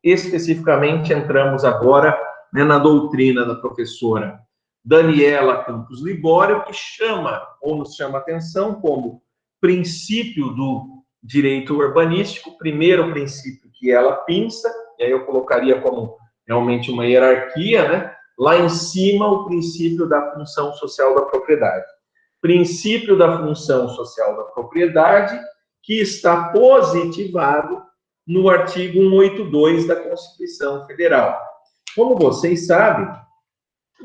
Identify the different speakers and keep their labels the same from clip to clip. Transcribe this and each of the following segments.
Speaker 1: especificamente entramos agora, né, na doutrina da professora Daniela Campos Libório, que chama, ou nos chama atenção, como princípio do direito urbanístico, o primeiro princípio que ela pinça, e aí eu colocaria como realmente uma hierarquia, né? Lá em cima, o princípio da função social da propriedade. Princípio da função social da propriedade, que está positivado no artigo 182 da Constituição Federal. Como vocês sabem,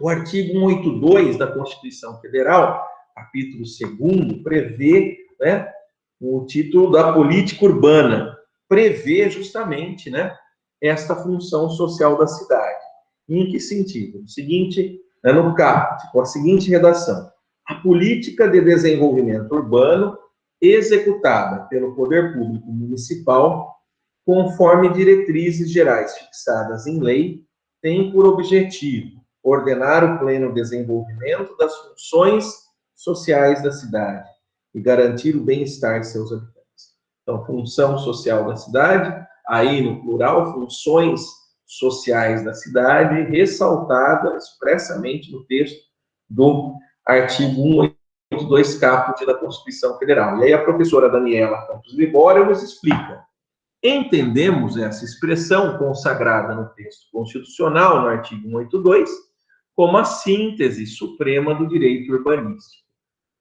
Speaker 1: o artigo 182 da Constituição Federal, capítulo 2º, prevê, né, o título da política urbana, prevê justamente, né, esta função social da cidade. Em que sentido? O seguinte, né, no caput, com a seguinte redação: a política de desenvolvimento urbano executada pelo poder público municipal, conforme diretrizes gerais fixadas em lei, tem por objetivo ordenar o pleno desenvolvimento das funções sociais da cidade e garantir o bem-estar de seus habitantes. Então, função social da cidade, aí no plural, funções sociais da cidade, ressaltada expressamente no texto do artigo 182 caput da Constituição Federal. E aí a professora Daniela Campos Libório nos explica: entendemos essa expressão consagrada no texto constitucional, no artigo 182, como a síntese suprema do direito urbanístico.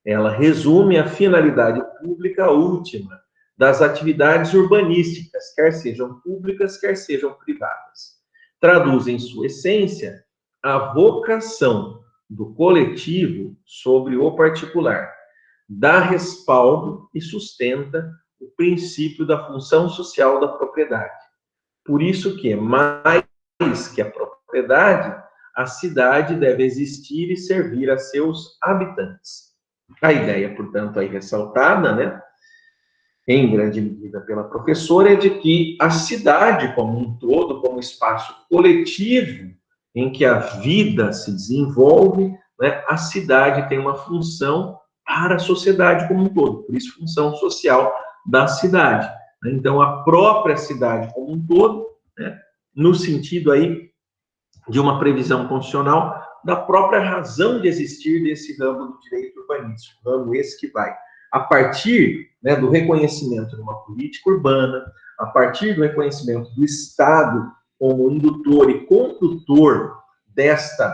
Speaker 1: Ela resume a finalidade pública última das atividades urbanísticas, quer sejam públicas, quer sejam privadas. Traduz, em sua essência, a vocação do coletivo sobre o particular, dá respaldo e sustenta o princípio da função social da propriedade. Por isso que, mais que a propriedade, a cidade deve existir e servir a seus habitantes. A ideia, portanto, aí ressaltada, né, em grande medida pela professora, é de que a cidade como um todo, como espaço coletivo em que a vida se desenvolve, né, a cidade tem uma função para a sociedade como um todo, por isso função social da cidade. Então, a própria cidade como um todo, né, no sentido aí de uma previsão constitucional da própria razão de existir desse ramo do direito urbanístico, ramo esse que vai a partir, né, do reconhecimento de uma política urbana, a partir do reconhecimento do Estado como indutor e condutor desta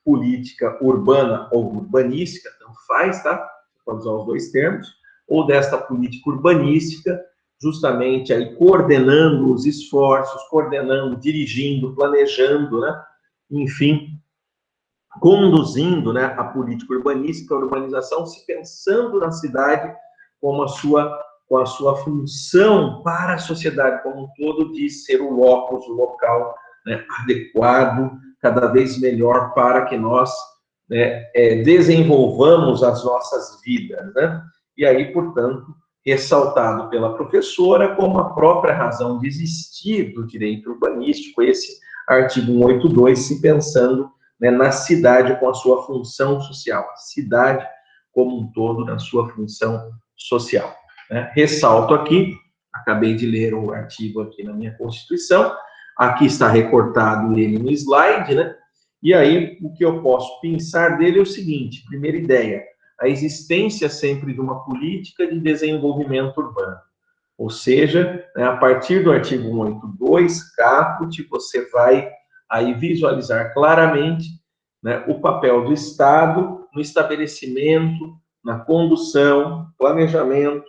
Speaker 1: política urbana ou urbanística, tanto faz, tá? Você pode usar os dois termos, ou desta política urbanística, justamente aí coordenando os esforços, coordenando, dirigindo, planejando, né? Enfim, conduzindo, né, a política urbanística, a urbanização, se pensando na cidade como com a sua função para a sociedade como um todo, de ser o locus, o local, né, adequado, cada vez melhor para que nós, né, desenvolvamos as nossas vidas, né? E aí, portanto, ressaltado pela professora como a própria razão de existir do direito urbanístico, esse artigo 182, se pensando, né, na cidade com a sua função social, cidade como um todo na sua função social. Né? Ressalto aqui, acabei de ler o artigo aqui na minha Constituição, aqui está recortado ele no slide, né? E aí o que eu posso pensar dele é o seguinte: primeira ideia, a existência sempre de uma política de desenvolvimento urbano. Ou seja, né, a partir do artigo 182, caput, você vai aí visualizar claramente, né, o papel do Estado no estabelecimento, na condução, planejamento,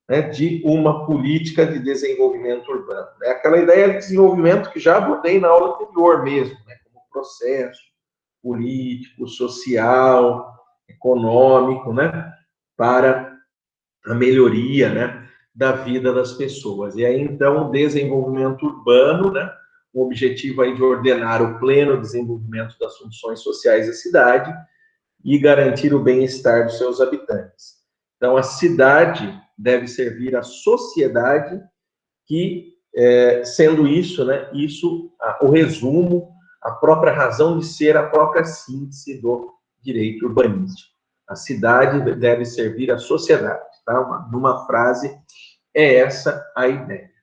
Speaker 1: né, de uma política de desenvolvimento urbano. É aquela ideia de desenvolvimento que já abordei na aula anterior mesmo, né, como processo político, social, econômico, né, para a melhoria, né, da vida das pessoas. E aí, então, o desenvolvimento urbano, né, o objetivo aí de ordenar o pleno desenvolvimento das funções sociais da cidade e garantir o bem-estar dos seus habitantes. Então, a cidade deve servir à sociedade que, sendo isso, né, o resumo, a própria razão de ser, a própria síntese do direito urbanístico. A cidade deve servir à sociedade, tá? Numa frase, é essa a ideia.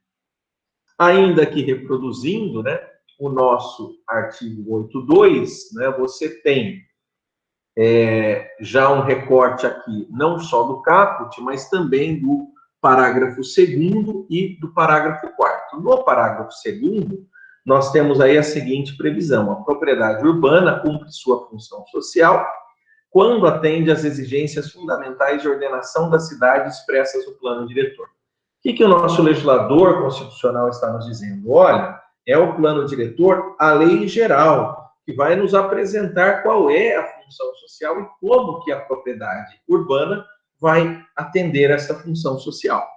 Speaker 1: Ainda que reproduzindo, né, o nosso artigo 82, né, você tem já um recorte aqui, não só do caput, mas também do parágrafo 2º e do parágrafo 4º. No parágrafo 2º, nós temos aí a seguinte previsão: a propriedade urbana cumpre sua função social quando atende às exigências fundamentais de ordenação da cidade expressas no plano diretor. O que o nosso legislador constitucional está nos dizendo? Olha, é o plano diretor, a lei geral, que vai nos apresentar qual é a função social e como que a propriedade urbana vai atender essa função social.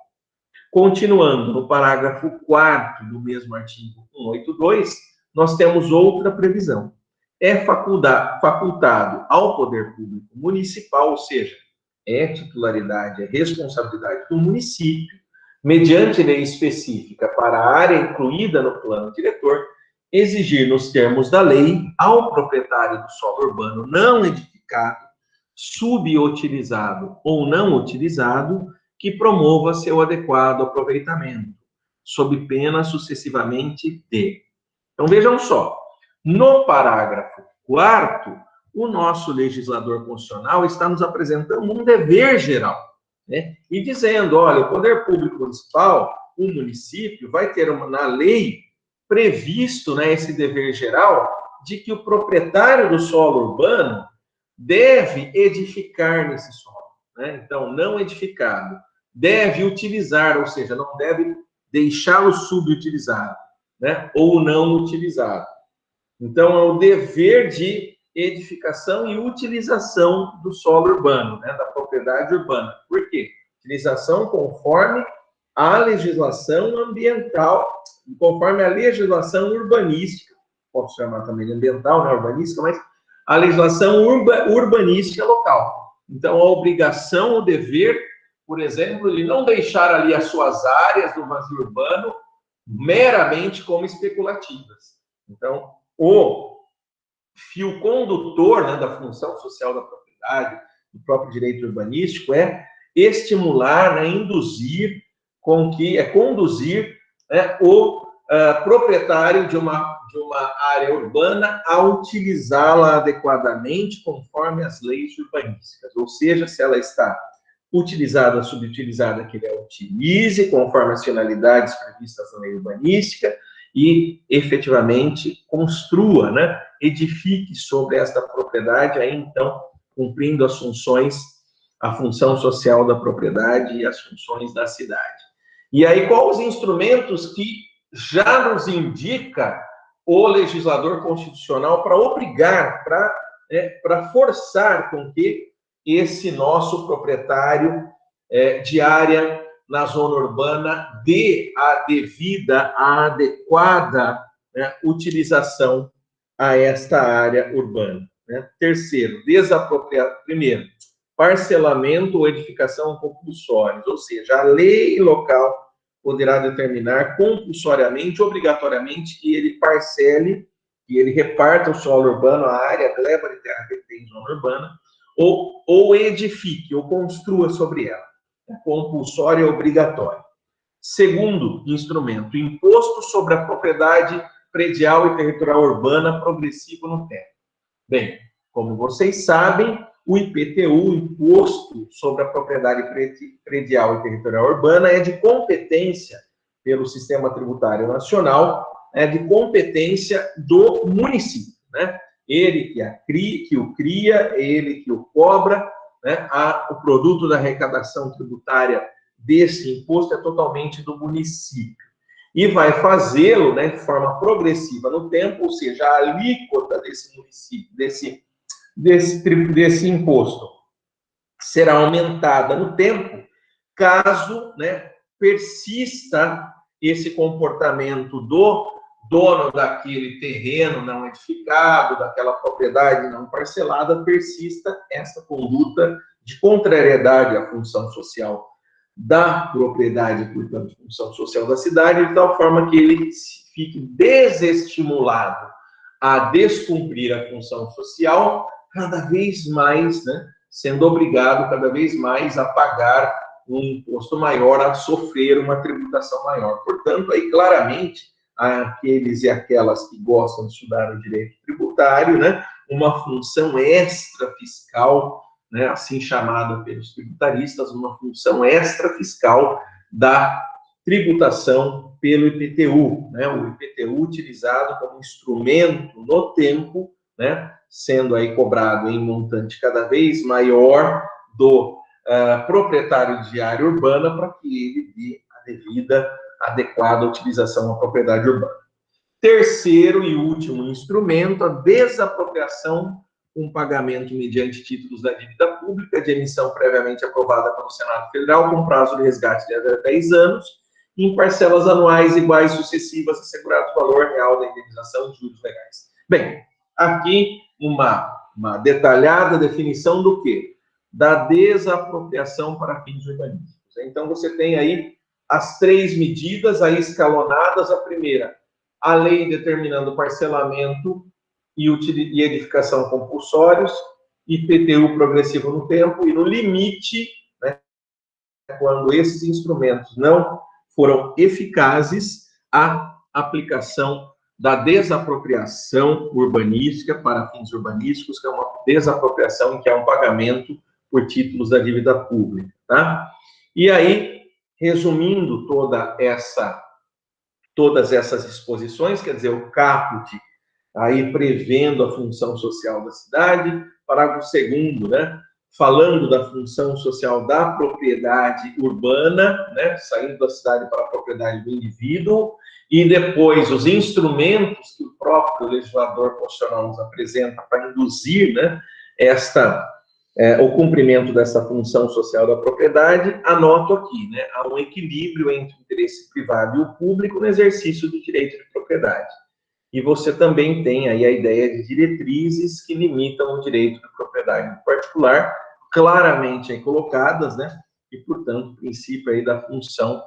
Speaker 1: Continuando, no parágrafo 4º do mesmo artigo 182, nós temos outra previsão. É facultado ao poder público municipal, ou seja, é titularidade, é responsabilidade do município, mediante lei específica para a área incluída no plano diretor, exigir nos termos da lei ao proprietário do solo urbano não edificado, subutilizado ou não utilizado, que promova seu adequado aproveitamento, sob pena sucessivamente de. Então vejam só, no parágrafo 4º, o nosso legislador constitucional está nos apresentando um dever geral, né? E dizendo, olha, o poder público municipal, o município, vai ter na lei previsto, né, esse dever geral de que o proprietário do solo urbano deve edificar nesse solo, né? Então, não edificado, deve utilizar, ou seja, não deve deixá-lo subutilizado, né, ou não utilizado. Então, é o dever de edificação e utilização do solo urbano, né, da propriedade urbana. Por quê? Utilização conforme a legislação ambiental, conforme a legislação urbanística, posso chamar também de ambiental, né, urbanística, mas a legislação urbanística local. Então, a obrigação, o dever, por exemplo, de não deixar ali as suas áreas do vazio urbano meramente como especulativas. Então, o fio condutor, né, da função social da propriedade, do próprio direito urbanístico, é estimular, né, induzir, conduzir, né, o proprietário de uma área urbana a utilizá-la adequadamente conforme as leis urbanísticas. Ou seja, se ela está utilizada ou subutilizada, que ele a utilize conforme as finalidades previstas na lei urbanística e, efetivamente, construa, né, edifique sobre esta propriedade, aí, então, cumprindo as funções, a função social da propriedade e as funções da cidade. E aí, quais os instrumentos que já nos indica o legislador constitucional para obrigar, para forçar com que esse nosso proprietário de área na zona urbana dê a devida, a adequada, né, utilização a esta área urbana, né? Terceiro, primeiro, parcelamento ou edificação compulsórios, ou seja, a lei local poderá determinar compulsoriamente, obrigatoriamente, que ele parcele, que ele reparta o solo urbano, a área, gleba de terra que tem em zona urbana, ou edifique, ou construa sobre ela. É compulsório e obrigatório. Segundo instrumento, imposto sobre a propriedade predial e territorial urbana progressivo no tempo. Bem, como vocês sabem, o IPTU, Imposto sobre a Propriedade Predial e Territorial Urbana, é de competência pelo Sistema Tributário Nacional, é de competência do município, né? Ele que o cria, ele que o cobra, né? O produto da arrecadação tributária desse imposto é totalmente do município. E vai fazê-lo, né, de forma progressiva no tempo, ou seja, a alíquota desse município, desse imposto será aumentada no tempo, caso, né, persista esse comportamento do dono daquele terreno não edificado, daquela propriedade não parcelada, persista essa conduta de contrariedade à função social da propriedade, portanto, função social da cidade, de tal forma que ele fique desestimulado a descumprir a função social, cada vez mais, né, sendo obrigado cada vez mais a pagar um imposto maior, a sofrer uma tributação maior. Portanto, aí claramente, aqueles e aquelas que gostam de estudar o direito tributário, né, uma função extra fiscal, né, assim chamada pelos tributaristas, uma função extra fiscal da tributação pelo IPTU, né, o IPTU utilizado como instrumento no tempo, né, sendo aí cobrado em montante cada vez maior do proprietário de área urbana para que ele dê a devida, adequada utilização à propriedade urbana. Terceiro e último instrumento, a desapropriação com pagamento mediante títulos da dívida pública, de emissão previamente aprovada pelo Senado Federal, com prazo de resgate de até 10 anos, em parcelas anuais iguais sucessivas, assegurado o valor real da indenização de juros legais. Bem, aqui uma detalhada definição do quê? Da desapropriação para fins urbanísticos. Então, você tem aí as 3 medidas aí escalonadas. A primeira, a lei determinando parcelamento e edificação compulsórios, IPTU progressivo no tempo e no limite, né, quando esses instrumentos não foram eficazes, a aplicação da desapropriação urbanística para fins urbanísticos, que é uma desapropriação que é um pagamento por títulos da dívida pública, tá? E aí, resumindo todas essas disposições, quer dizer, o caput aí prevendo a função social da cidade, parágrafo 2º, né, falando da função social da propriedade urbana, né, saindo da cidade para a propriedade do indivíduo, e depois os instrumentos que o próprio legislador constitucional nos apresenta para induzir, né, o cumprimento dessa função social da propriedade. Anoto aqui, né, há um equilíbrio entre o interesse privado e o público no exercício do direito de propriedade. E você também tem aí a ideia de diretrizes que limitam o direito de propriedade em particular, claramente aí colocadas, né, e, portanto, o princípio aí da função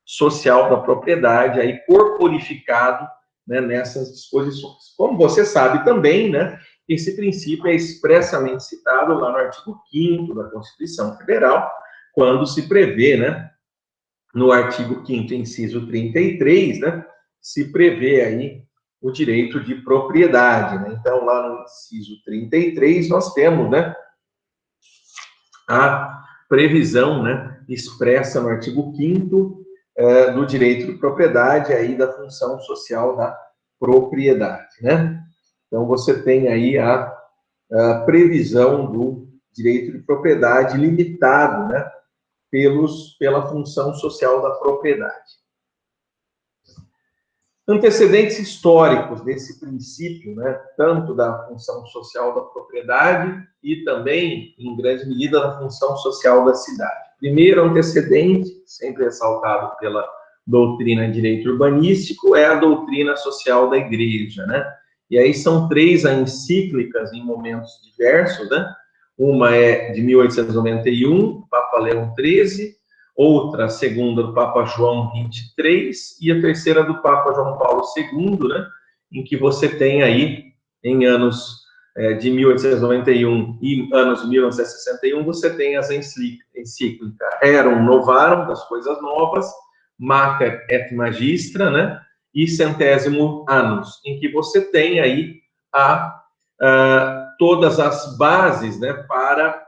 Speaker 1: social da propriedade aí corporificado, né, nessas disposições. Como você sabe também, né, esse princípio é expressamente citado lá no artigo 5º da Constituição Federal, quando se prevê, né, no artigo 5º, inciso 33, né, se prevê aí o direito de propriedade, né? Então, lá no inciso 33, nós temos, né, a previsão, né, expressa no artigo 5º do direito de propriedade, aí da função social da propriedade, né? Então, você tem aí a previsão do direito de propriedade limitado, né, pela função social da propriedade. Antecedentes históricos desse princípio, né, tanto da função social da propriedade e também, em grande medida, da função social da cidade. Primeiro antecedente, sempre ressaltado pela doutrina de direito urbanístico, é a doutrina social da Igreja, né? E aí são 3 encíclicas em momentos diversos, né? Uma é de 1891, Papa Leão XIII, outra, a segunda, do Papa João XXIII, e a terceira do Papa João Paulo II, né, em que você tem aí, em anos de 1891 e anos 1961, você tem as encíclicas Rerum Novarum, das coisas novas, Mater et Magistra, né, e Centésimo Annus, em que você tem aí todas as bases, né, para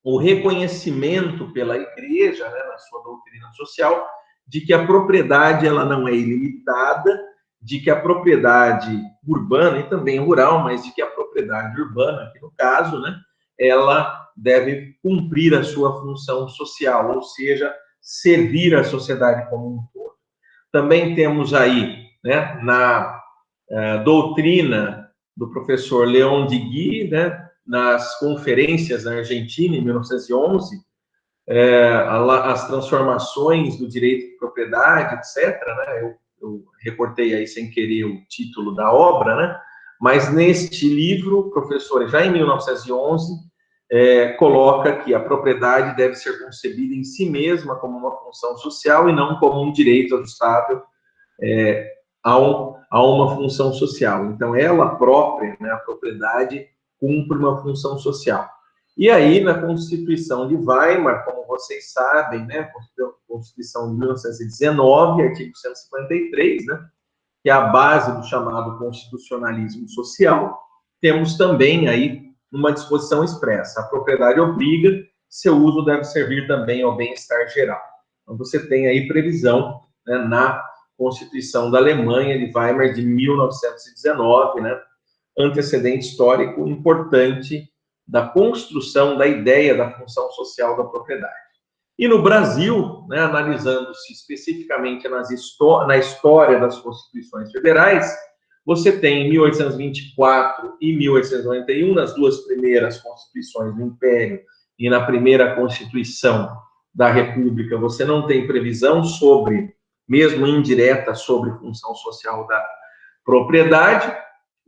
Speaker 1: o reconhecimento pela Igreja, né, na sua doutrina social, de que a propriedade ela não é ilimitada, de que a propriedade urbana, e também rural, mas de que a propriedade urbana, aqui no caso, né, ela deve cumprir a sua função social, ou seja, servir a sociedade como um todo. Também temos aí, né, na doutrina do professor Leon Deguy, né, nas conferências na Argentina, em 1911, as transformações do direito de propriedade, etc., né? Eu recortei aí sem querer o título da obra, né? Mas neste livro, o professor, já em 1911, coloca que a propriedade deve ser concebida em si mesma como uma função social e não como um direito ajustável a uma função social. Então, ela própria, né, a propriedade, cumpre uma função social. E aí, na Constituição de Weimar, como vocês sabem, né, Constituição de 1919, artigo 153, né, que é a base do chamado constitucionalismo social. Temos também aí uma disposição expressa: a propriedade obriga, seu uso deve servir também ao bem-estar geral. Então, você tem aí previsão, né, na Constituição da Alemanha de Weimar de 1919, né, antecedente histórico importante da construção da ideia da função social da propriedade. E no Brasil, né, analisando-se especificamente na história das constituições federais, você tem 1824 e 1891, nas duas primeiras constituições do Império e na primeira Constituição da República, você não tem previsão sobre, mesmo indireta, sobre função social da propriedade,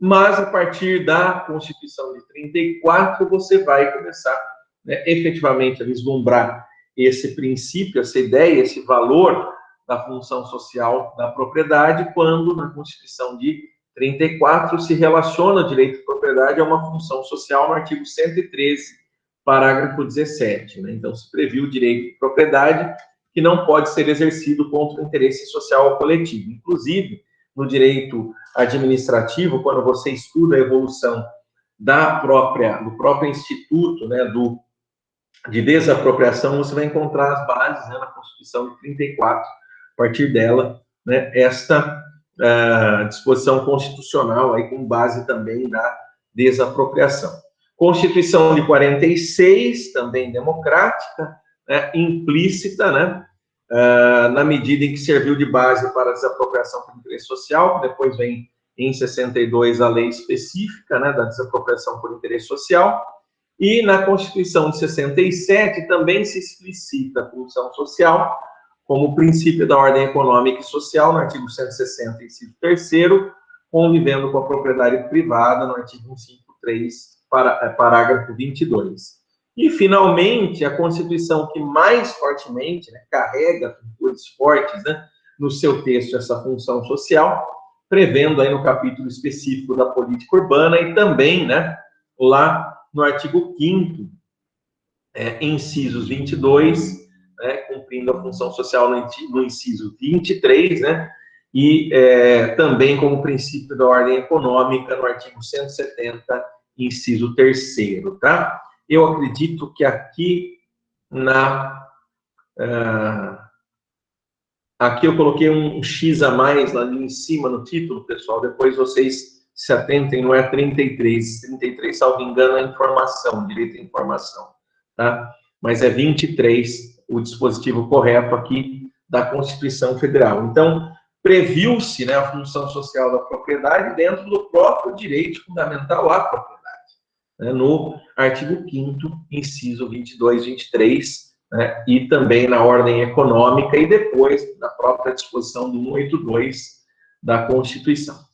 Speaker 1: mas a partir da Constituição de 34, você vai começar, né, efetivamente a vislumbrar esse princípio, essa ideia, esse valor da função social da propriedade, quando na Constituição de 34 se relaciona o direito de propriedade a uma função social no artigo 113, parágrafo 17. Né? Então, se previu o direito de propriedade que não pode ser exercido contra o interesse social ou coletivo. Inclusive, no direito administrativo, quando você estuda a evolução do próprio instituto, né, de desapropriação, você vai encontrar as bases, né, na Constituição de 34, a partir dela, né, esta disposição constitucional, aí, com base também da desapropriação. Constituição de 46, também democrática, né, implícita, né, na medida em que serviu de base para a desapropriação por interesse social, que depois vem em 62 a lei específica, né, da desapropriação por interesse social, e na Constituição de 67 também se explicita a função social como princípio da ordem econômica e social, no artigo 160, inciso 3º, convivendo com a propriedade privada, no artigo 153, parágrafo 22. E, finalmente, a Constituição que mais fortemente, né, carrega figuras fortes, né, no seu texto essa função social, prevendo aí no capítulo específico da política urbana e também, né, lá no artigo 5º, incisos 22, né, cumprindo a função social no inciso 23, né, e também como princípio da ordem econômica no artigo 170, inciso 3º, tá? Eu acredito que aqui aqui eu coloquei um X a mais lá em cima no título, pessoal, depois vocês se atentem, não é 33, salvo engano, é informação, direito à informação, tá? Mas é 23 o dispositivo correto aqui da Constituição Federal. Então, previu-se, né, a função social da propriedade dentro do próprio direito fundamental à propriedade, né, no artigo 5º, inciso 22, 23, né, e também na ordem econômica e depois na própria disposição do 182 da Constituição.